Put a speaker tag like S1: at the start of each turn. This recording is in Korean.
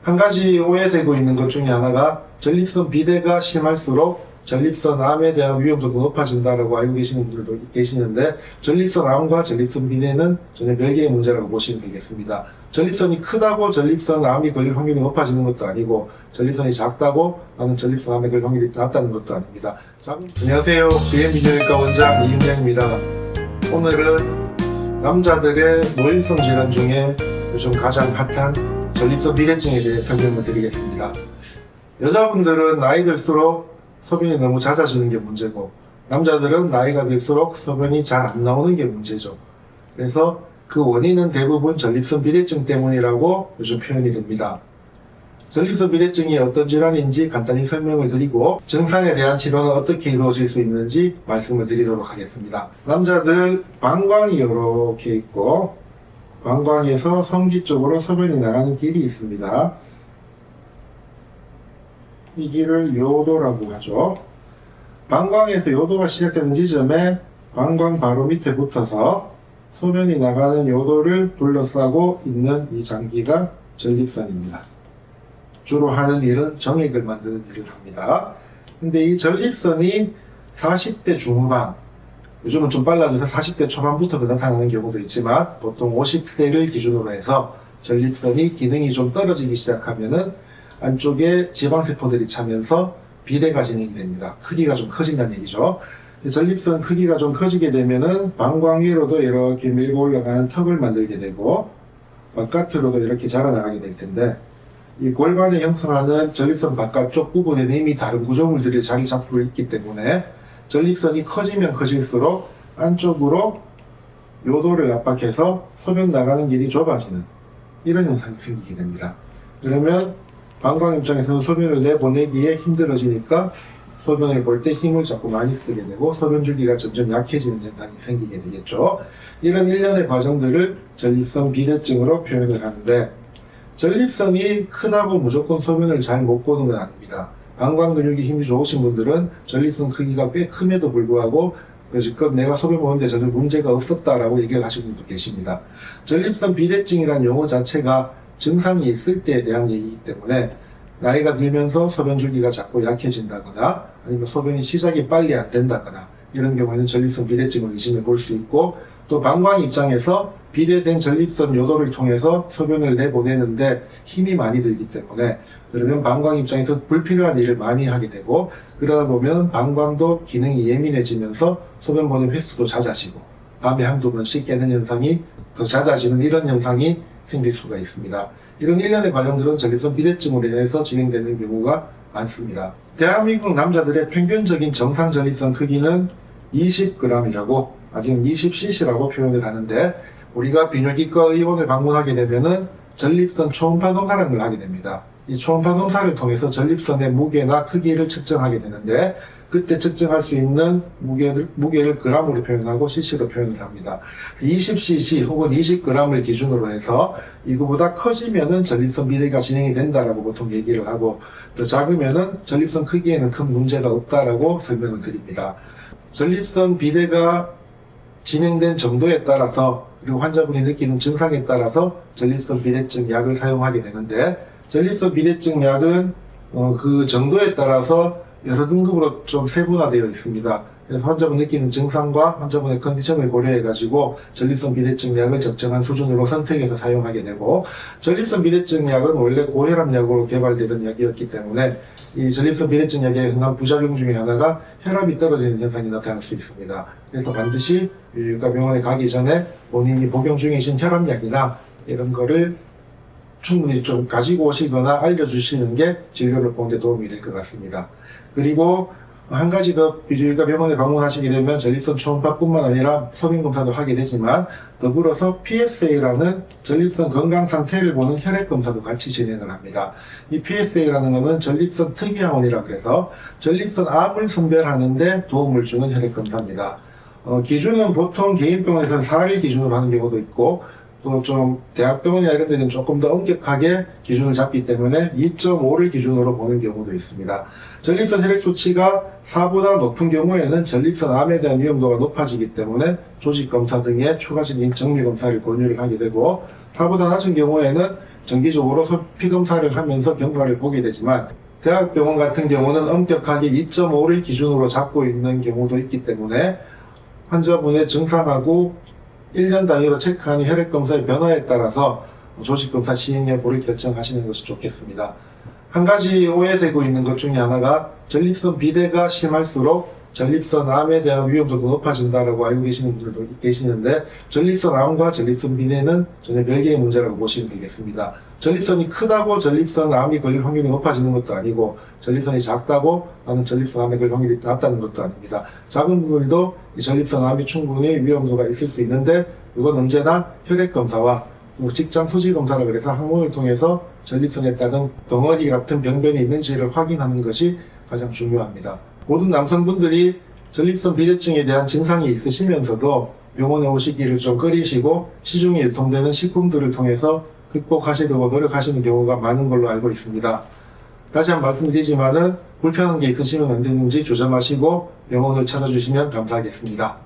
S1: 한 가지 오해되고 있는 것 중에 하나가 전립선 비대가 심할수록 전립선 암에 대한 위험도도 높아진다라고 알고 계시는 분들도 계시는데, 전립선 암과 전립선 비대는 전혀 별개의 문제라고 보시면 되겠습니다. 전립선이 크다고 전립선 암이 걸릴 확률이 높아지는 것도 아니고, 전립선이 작다고 나는 전립선 암에 걸릴 확률이 낮다는 것도 아닙니다. 안녕하세요. 비행비뇨기과 원장 이윤양입니다. 오늘은 남자들의 노인성 질환 중에 요즘 가장 핫한 전립선 비대증에 대해 설명을 드리겠습니다. 여자분들은 나이 들수록 소변이 너무 잦아지는 게 문제고, 남자들은 나이가 들수록 소변이 잘 안 나오는 게 문제죠. 그래서 그 원인은 대부분 전립선 비대증 때문이라고 요즘 표현이 됩니다. 전립선 비대증이 어떤 질환인지 간단히 설명을 드리고, 증상에 대한 치료는 어떻게 이루어질 수 있는지 말씀을 드리도록 하겠습니다. 남자들 방광이 이렇게 있고, 방광에서 성기 쪽으로 소변이 나가는 길이 있습니다. 이 길을 요도라고 하죠. 방광에서 요도가 시작되는 지점에 방광 바로 밑에 붙어서 소변이 나가는 요도를 둘러싸고 있는 이 장기가 전립선입니다. 주로 하는 일은 정액을 만드는 일을 합니다. 근데 이 전립선이 40대 중후반, 요즘은 좀 빨라져서 40대 초반부터 나타나는 경우도 있지만, 보통 50세를 기준으로 해서 전립선이 기능이 좀 떨어지기 시작하면은 안쪽에 지방세포들이 차면서 비대가 진행이 됩니다. 크기가 좀 커진다는 얘기죠. 전립선 크기가 좀 커지게 되면은 방광 위로도 이렇게 밀고 올라가는 턱을 만들게 되고, 바깥으로도 이렇게 자라나가게 될 텐데, 이 골반이 형성하는 전립선 바깥쪽 부분에는 이미 다른 구조물들이 자리 잡고 있기 때문에 전립선이 커지면 커질수록 안쪽으로 요도를 압박해서 소변 나가는 길이 좁아지는 이런 현상이 생기게 됩니다. 그러면 방광 입장에서는 소변을 내보내기에 힘들어지니까 소변을 볼 때 힘을 자꾸 많이 쓰게 되고, 소변 주기가 점점 약해지는 현상이 생기게 되겠죠. 이런 일련의 과정들을 전립선 비대증으로 표현을 하는데, 전립선이 크다고 무조건 소변을 잘 못 보는 건 아닙니다. 방광 근육이 힘이 좋으신 분들은 전립선 크기가 꽤 큼에도 불구하고 지금 내가 소변 보는데 전혀 문제가 없었다라고 얘기를 하시는 분도 계십니다. 전립선 비대증이라는 용어 자체가 증상이 있을 때에 대한 얘기이기 때문에, 나이가 들면서 소변 주기가 자꾸 약해진다거나 아니면 소변이 시작이 빨리 안 된다거나 이런 경우에는 전립선 비대증을 의심해 볼 수 있고, 또 방광 입장에서 비대된 전립선 요도를 통해서 소변을 내보내는데 힘이 많이 들기 때문에, 그러면 방광 입장에서 불필요한 일을 많이 하게 되고, 그러다 보면 방광도 기능이 예민해지면서 소변 보는 횟수도 잦아지고, 밤에 한두 번씩 깨는 현상이 더 잦아지는 이런 현상이 생길 수가 있습니다. 이런 일련의 과정들은 전립선 비대증으로 인해서 진행되는 경우가 많습니다. 대한민국 남자들의 평균적인 정상 전립선 크기는 20g이라고, 아직은 20cc라고 표현을 하는데, 우리가 비뇨기과 의원을 방문하게 되면은 전립선 초음파 검사라는 걸 하게 됩니다. 이 초음파 검사를 통해서 전립선의 무게나 크기를 측정하게 되는데, 그때 측정할 수 있는 무게를 g으로 표현하고 cc로 표현을 합니다. 20cc 혹은 20g을 기준으로 해서 이거보다 커지면은 전립선 비대가 진행이 된다라고 보통 얘기를 하고, 더 작으면은 전립선 크기에는 큰 문제가 없다라고 설명을 드립니다. 전립선 비대가 진행된 정도에 따라서, 그리고 환자분이 느끼는 증상에 따라서 전립선 비대증 약을 사용하게 되는데, 전립선 비대증 약은 그 정도에 따라서 여러 등급으로 좀 세분화되어 있습니다. 그래서 환자분 느끼는 증상과 환자분의 컨디션을 고려해가지고 전립선 비대증 약을 적정한 수준으로 선택해서 사용하게 되고, 전립선 비대증 약은 원래 고혈압약으로 개발되던 약이었기 때문에 이 전립선 비대증 약의 흔한 부작용 중에 하나가 혈압이 떨어지는 현상이 나타날 수 있습니다. 그래서 반드시 비뇨기과 병원에 가기 전에 본인이 복용 중이신 혈압약이나 이런 거를 충분히 좀 가지고 오시거나 알려주시는 게 진료를 보는 데 도움이 될 것 같습니다. 그리고 한 가지 더, 비뇨기과 병원에 방문하시게 되면 전립선 초음파뿐만 아니라 소변 검사도 하게 되지만, 더불어서 PSA라는 전립선 건강 상태를 보는 혈액 검사도 같이 진행을 합니다. 이 PSA라는 것은 전립선 특이항원이라 그래서 전립선 암을 선별하는데 도움을 주는 혈액 검사입니다. 기준은 보통 개인 병원에서는 4일 기준으로 하는 경우도 있고, 또 좀 대학병원이나 이런 데는 조금 더 엄격하게 기준을 잡기 때문에 2.5를 기준으로 보는 경우도 있습니다. 전립선 혈액 수치가 4보다 높은 경우에는 전립선 암에 대한 위험도가 높아지기 때문에 조직 검사 등의 추가적인 정밀 검사를 권유를 하게 되고, 4보다 낮은 경우에는 정기적으로 피검사를 하면서 경과를 보게 되지만 대학병원 같은 경우는 엄격하게 2.5를 기준으로 잡고 있는 경우도 있기 때문에 환자분의 증상하고 1년 단위로 체크하는 혈액검사의 변화에 따라서 조직검사 시행 여부를 결정하시는 것이 좋겠습니다. 한 가지 오해되고 있는 것 중에 하나가 전립선 비대가 심할수록 전립선 암에 대한 위험도도 높아진다고 알고 계시는 분들도 계시는데 전립선 암과 전립선 비대는 전혀 별개의 문제라고 보시면 되겠습니다. 전립선이 크다고 전립선 암이 걸릴 확률이 높아지는 것도 아니고 전립선이 작다고 나는 전립선 암에 걸릴 확률이 낮다는 것도 아닙니다. 작은 부분도 이 전립선 암이 충분히 위험도가 있을 수 있는데 이건 언제나 혈액검사와 직장 소지검사를 그래서 항문을 통해서 전립선에 따른 덩어리 같은 병변이 있는지를 확인하는 것이 가장 중요합니다. 모든 남성분들이 전립선 비대증에 대한 증상이 있으시면서도 병원에 오시기를 좀 꺼리시고 시중에 유통되는 식품들을 통해서 극복하시려고 노력하시는 경우가 많은 걸로 알고 있습니다. 다시 한번 말씀드리지만은 불편한 게 있으시면 언제든지 조심하시고 병원을 찾아주시면 감사하겠습니다.